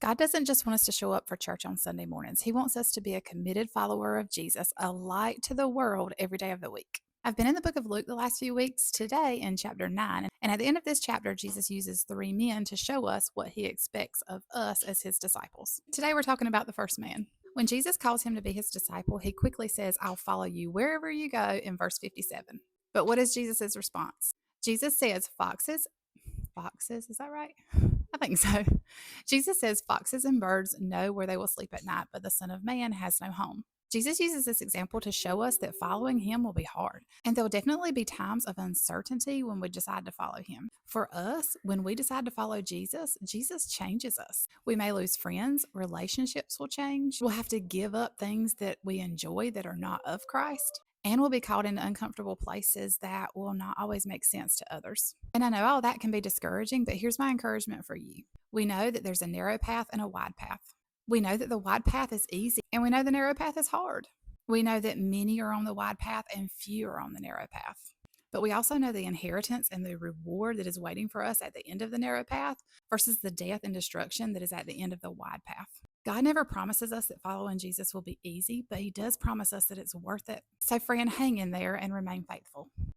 God doesn't just want us to show up for church on Sunday mornings. He wants us to be a committed follower of Jesus, a light to the world every day of the week. I've been in the book of Luke the last few weeks, today in chapter 9. And at the end of this chapter, Jesus uses three men to show us what he expects of us as his disciples. Today, we're talking about the first man. When Jesus calls him to be his disciple, he quickly says, "I'll follow you wherever you go," in verse 57. But what is Jesus' response? Jesus says, foxes, is that right? I think so. Jesus says foxes and birds know where they will sleep at night, but the Son of Man has no home. Jesus uses this example to show us that following him will be hard. And there will definitely be times of uncertainty when we decide to follow him. For us, when we decide to follow Jesus, Jesus changes us. We may lose friends, relationships will change. We'll have to give up things that we enjoy that are not of Christ. And we'll be caught in uncomfortable places that will not always make sense to others. And I know all that can be discouraging, but here's my encouragement for you. We know that there's a narrow path and a wide path. We know that the wide path is easy, and we know the narrow path is hard. We know that many are on the wide path and few are on the narrow path. But we also know the inheritance and the reward that is waiting for us at the end of the narrow path versus the death and destruction that is at the end of the wide path. God never promises us that following Jesus will be easy, but he does promise us that it's worth it. So, friend, hang in there and remain faithful.